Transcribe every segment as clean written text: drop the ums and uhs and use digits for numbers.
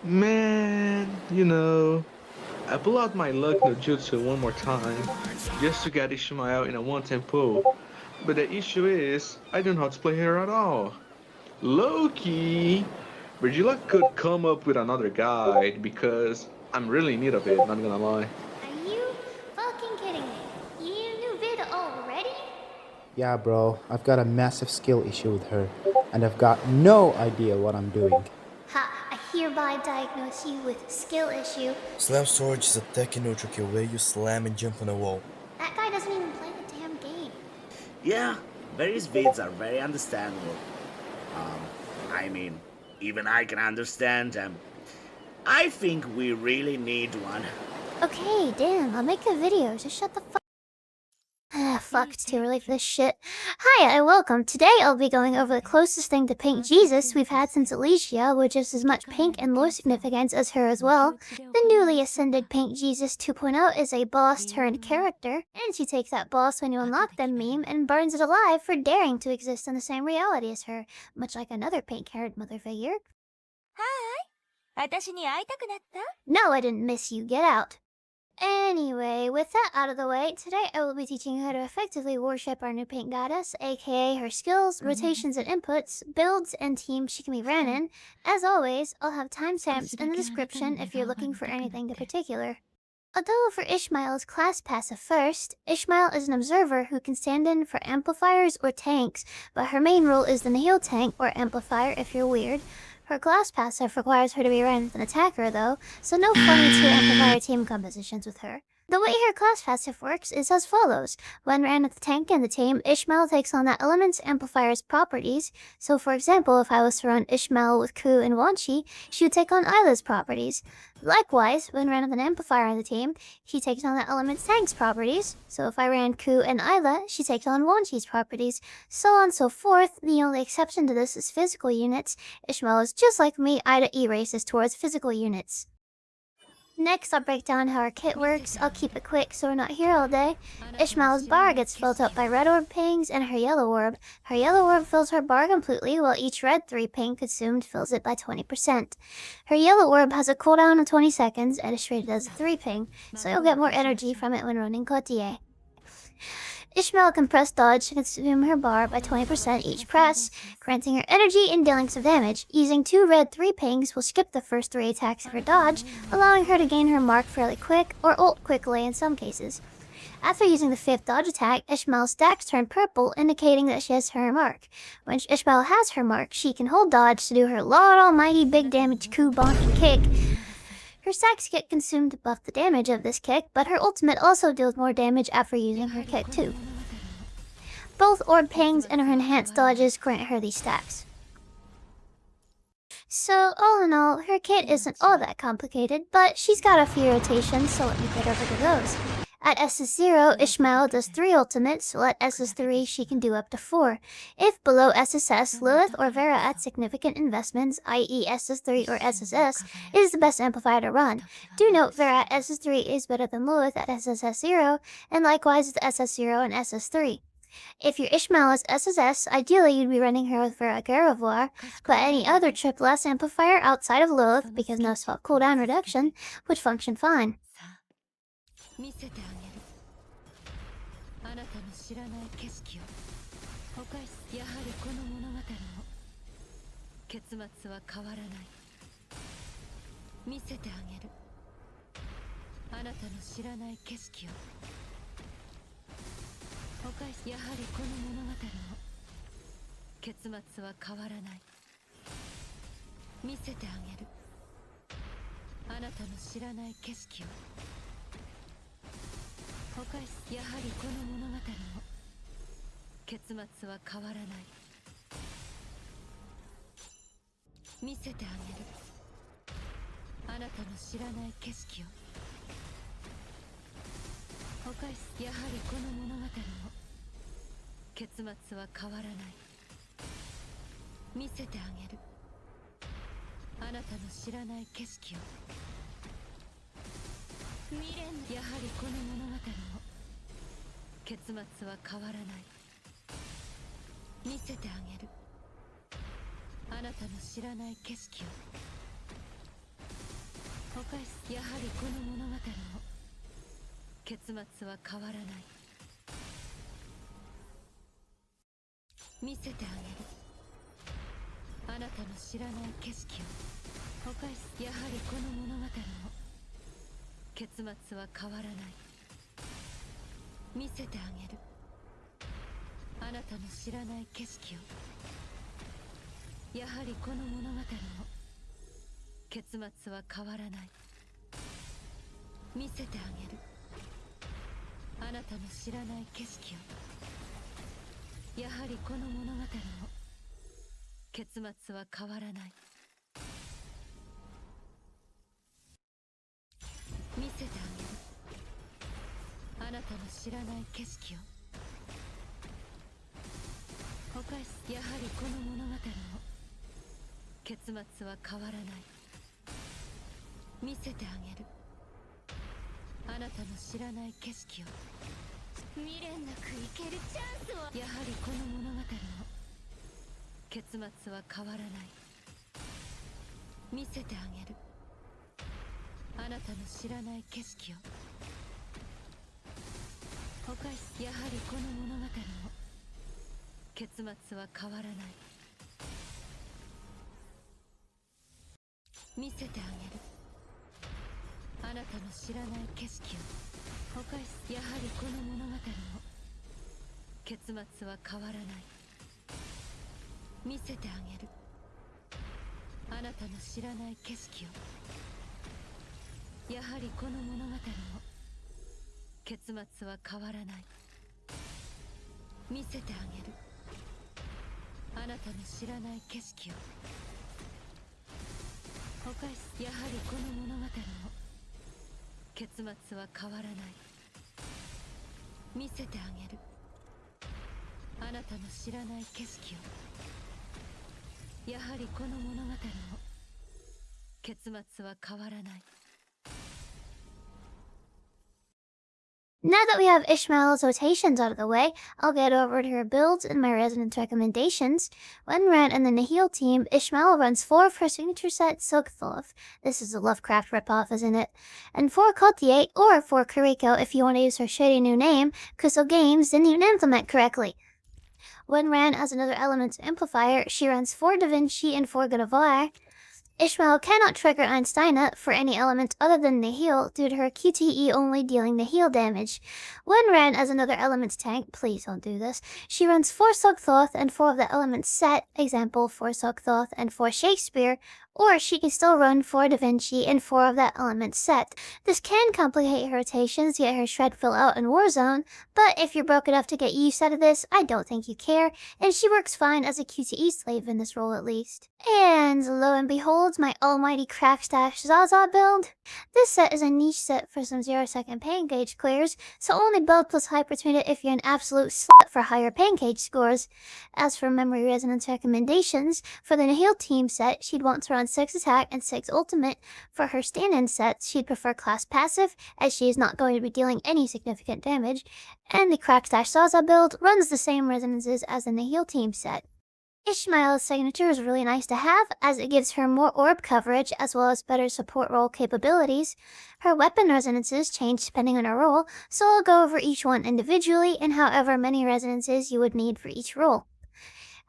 Man, I pull out my luck no jutsu one more time, just to get Ishmael in a one-time pull. But the issue is, I don't know how to play her at all. Low-key, Virgila could come up with another guide because I'm really in need of it, not gonna lie. Are you fucking kidding me? You need a new vid already? Yeah, bro, I've got a massive skill issue with her, and I've got no idea what I'm doing. Ha, I hereby diagnose you with skill issue. Slam storage is a techie neutral kill where you slam and jump on a wall. That guy doesn't even play the damn game. Yeah, various vids are very understandable. I mean, even I can understand them. I think we really need one. Okay, damn, I'll make a video. Just shut the fuck. Ah, fuck, it's too early for this shit. Hi, and welcome. Today I'll be going over the closest thing to Pink Jesus we've had since Elysi I, which is as much pink and lore significance as her as well. The newly ascended Pink Jesus 2.0 is a boss turned character, and she takes that boss when you unlock them meme and burns it alive for daring to exist in the same reality as her, much like another pink-haired mother figure. Hi! 私に会いたくなった? No, I didn't miss you. Get out. Anyway, with that out of the way, today I will be teaching you how to effectively worship our new paint goddess, aka her skills, rotations and inputs, builds, and teams she can be ran in. As always, I'll have timestamps in the description if you're looking for anything in particular. Although for Ishmael's class passive first, Ishmael is an observer who can stand in for amplifiers or tanks, but her main role is the heal tank or amplifier if you're weird. Her class passive requires her to be ran with an attacker though, so no funny 2 amplifier team compositions with her. The way her class passive works is as follows. When ran with the tank and the team, Ishmael takes on that element's amplifier's properties. So for example, if I was to run Ishmael with Ku and Wanchi, she would take on Isla's properties. Likewise, when ran with an amplifier on the team, she takes on that element's tank's properties. So if I ran Ku and Isla, she takes on Wanchi's properties. So on and so forth. The only exception to this is physical units. Ishmael is just like me, Ida erases towards physical units. Next, I'll break down how our kit works. I'll keep it quick so we're not here all day. Ishmael's bar gets filled up by red orb pings and her yellow orb. Her yellow orb fills her bar completely, while each red 3 ping consumed fills it by 20%. Her yellow orb has a cooldown of 20 seconds and is treated as a 3 ping, so you'll get more energy from it when running Cotier. Ishmael can press dodge to consume her bar by 20% each press, granting her energy and dealing some damage. Using 2 red 3 pings will skip the first 3 attacks of her dodge, allowing her to gain her mark fairly quick, or ult quickly in some cases. After using the 5th dodge attack, Ishmael's stacks turn purple, indicating that she has her mark. When Ishmael has her mark, she can hold dodge to do her Lord Almighty big damage coup bonking kick. Her stacks get consumed to buff the damage of this kick, but her ultimate also deals more damage after using her kick too. Both orb pings and her enhanced dodges grant her these stacks. So all in all, her kit isn't all that complicated, but she's got a few rotations, so let me get over to those. At SS0, Ishmael does 3 ultimates, while at SS3 she can do up to 4. If below SSS, Lilith or Vera at significant investments, i.e. SS3 or SSS, is the best amplifier to run. Do note Vera at SS3 is better than Lilith at SSS0, and likewise with SS0 and SS3. If your Ishmael is SSS, ideally you'd be running her with Vera Garavoir, but any other triple S amplifier outside of Lilith, because no swap cooldown reduction, would function fine. 見せてあげる。あなたの知らない景色を。他やはりこの物語も結末は変わらない。見せてあげる。あなたの知らない景色を。他やはりこの物語も結末は変わらない。見せてあげる。あなたの知らない景色を。やはりこの物語も結末は変わらない。見せてあげる。あなたの知らない景色を。やはりこの物語も結末は変わらない。見せてあげる。あなたの知らない景色を。やはりこの物語も結末は変わらない。見せてあげる。あなたの知らない景色を。他しやはりこの物語も結末は変わらない。見せてあげるあなたの知らない景色を。他しやはりこの物語も結末は変わらない。見せてあげるあなたの知らない景色を。やはりこの物語も結末は変わらない。見せてあげるあなたの知らない景色を。やはりこの物語も結末は変わらない。見せてあげるあなたの知らない景色を。他しやはりこの物語も結末は変わらない。見せてあげるあなたの知らない景色を。未練なく生けるチャンスを。やはりこの物語も結末は変わらない。見せてあげるあなたの知らない景色を。他しやはりこの物語も結末は変わらない。見せてあげるあなたの知らない景色を。他しやはりこの物語も結末は変わらない。見せてあげるあなたの知らない景色を。やはりこの物語も結末は変わらない。見せてあげるあなたの知らない景色を。他しやはりこの物語も結末は変わらない。見せてあげるあなたの知らない景色を。やはりこの物語も結末は変わらない。Now that we have Ishmael's rotations out of the way, I'll get over to her builds and my resonance recommendations. When ran in the Nihil team, Ishmael runs 4 of her signature set Silkthoth. This is a Lovecraft ripoff, isn't it? And 4 Cultivate, or 4 Kuriko if you want to use her shady new name, Crystal Games didn't even implement correctly. When ran as another Elements amplifier, she runs 4 Da Vinci and 4 God of War. Ishmael cannot trigger Einsteina for any element other than the heal due to her QTE only dealing the heal damage. When ran as another Elements tank, please don't do this, she runs 4 Silkthoth and 4 of the Elements set, example 4 Silkthoth and 4 Shakespeare, or she can still run 4 Da Vinci and 4 of that Elements set. This can complicate her rotations to get her shred fill out in Warzone, but if you're broke enough to get use out of this, I don't think you care, and she works fine as a QTE slave in this role at least. And lo and behold, my almighty Crackstash Zaza build. This set is a niche set for some 0-second pain gauge clears, so only build plus hyper between it if you're an absolute slut for higher pain gauge scores. As for memory resonance recommendations, for the Nihil team set, she'd want to run 6 attack and 6 ultimate. For her stand-in sets, she'd prefer class passive, as she is not going to be dealing any significant damage, and the Crackstash Zaza build runs the same resonances as the Nihil team set. Ishmael's signature is really nice to have, as it gives her more orb coverage as well as better support role capabilities. Her weapon resonances change depending on her role, so I'll go over each one individually and however many resonances you would need for each role.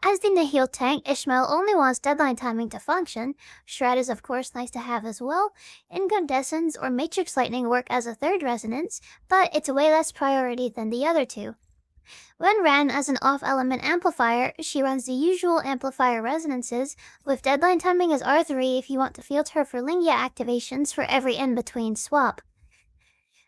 As the Nihil tank, Ishmael only wants deadline timing to function. Shred is of course nice to have as well. Incandescence or Matrix Lightning work as a third resonance, but it's way less priority than the other two. When ran as an off-element amplifier, she runs the usual amplifier resonances, with deadline timing as R3 if you want to field her for Lingia activations for every in-between swap.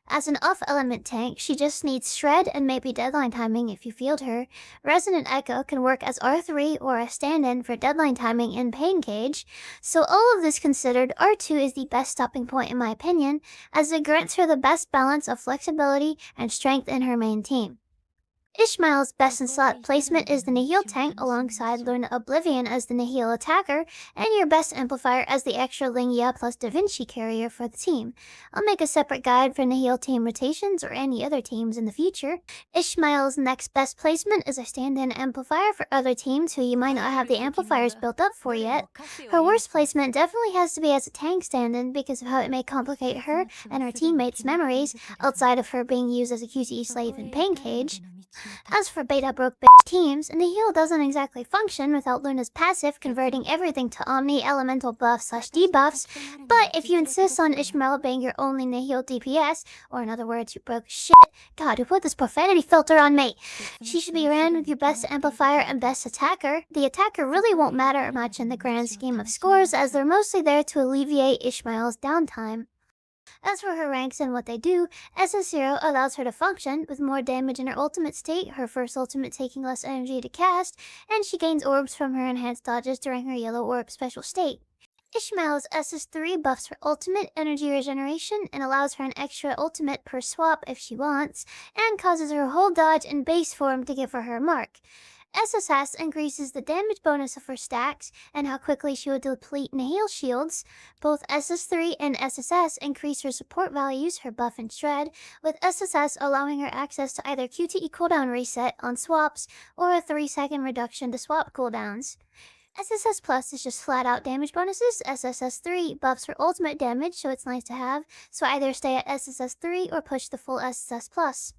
As an off-element tank, she just needs Shred and maybe deadline timing if you field her. Resonant Echo can work as R3 or a stand-in for deadline timing in Pain Cage. So all of this considered, R2 is the best stopping point in my opinion, as it grants her the best balance of flexibility and strength in her main team. Ishmael's best in slot placement is the Nihil tank alongside Luna Oblivion as the Nihil attacker, and your best amplifier as the extra Lingia plus Da Vinci carrier for the team. I'll make a separate guide for Nihil team rotations or any other teams in the future. Ishmael's next best placement is a stand-in amplifier for other teams who you might not have the amplifiers built up for yet. Her worst placement definitely has to be as a tank stand-in because of how it may complicate her and her teammates' memories outside of her being used as a QTE slave in Pain Cage. As for beta broke teams, Nihil doesn't exactly function without Luna's passive converting everything to Omni Elemental buffs/debuffs, but if you insist on Ishmael being your only Nihil DPS, or in other words, you broke shit, God, who put this profanity filter on me? She should be ran with your best amplifier and best attacker. The attacker really won't matter much in the grand scheme of scores, as they're mostly there to alleviate Ishmael's downtime. As for her ranks and what they do, SS0 allows her to function with more damage in her ultimate state, her first ultimate taking less energy to cast, and she gains orbs from her enhanced dodges during her yellow orb special state. Ishmael's SS3 buffs her ultimate energy regeneration and allows her an extra ultimate per swap if she wants, and causes her whole dodge in base form to give her mark. SSS increases the damage bonus of her stacks and how quickly she will deplete Nihil shields. Both SS3 and SSS increase her support values, her buff and shred, with SSS allowing her access to either QTE cooldown reset on swaps or a 3-second reduction to swap cooldowns. SSS Plus is just flat out damage bonuses. SSS3 buffs her ultimate damage, so it's nice to have, so either stay at SSS3 or push the full SSS Plus.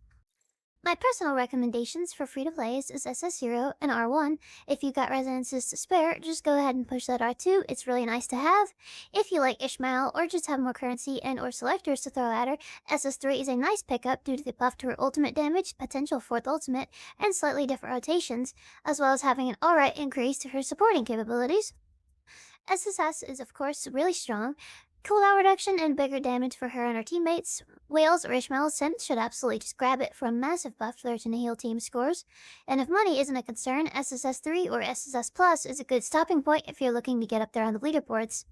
My personal recommendations for free-to-play is SS0 and R1. If you got resonances to spare, just go ahead and push that R2, it's really nice to have. If you like Ishmael or just have more currency and or selectors to throw at her, SS3 is a nice pickup due to the buff to her ultimate damage, potential 4th ultimate, and slightly different rotations, as well as having an alright increase to her supporting capabilities. SSS is of course really strong. Cooldown reduction and bigger damage for her and her teammates. Whales or Ishmael Simps should absolutely just grab it for a massive buff to their Nihil team scores. And if money isn't a concern, SSS3 or SSS Plus is a good stopping point if you're looking to get up there on the leaderboards.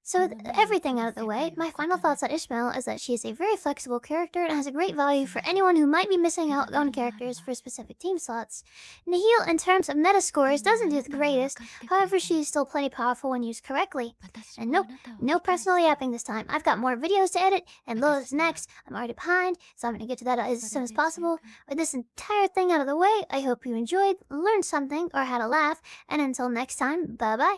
So with everything out of the way, my final thoughts on Ishmael is that she is a very flexible character and has a great value for anyone who might be missing out on characters for specific team slots. Nihil, in terms of meta scores, doesn't do the greatest, however she is still plenty powerful when used correctly. And nope, no personal yapping this time. I've got more videos to edit, and Lola's next. I'm already behind, so I'm gonna get to that as soon as possible. With this entire thing out of the way, I hope you enjoyed, learned something, or had a laugh, and until next time, bye bye.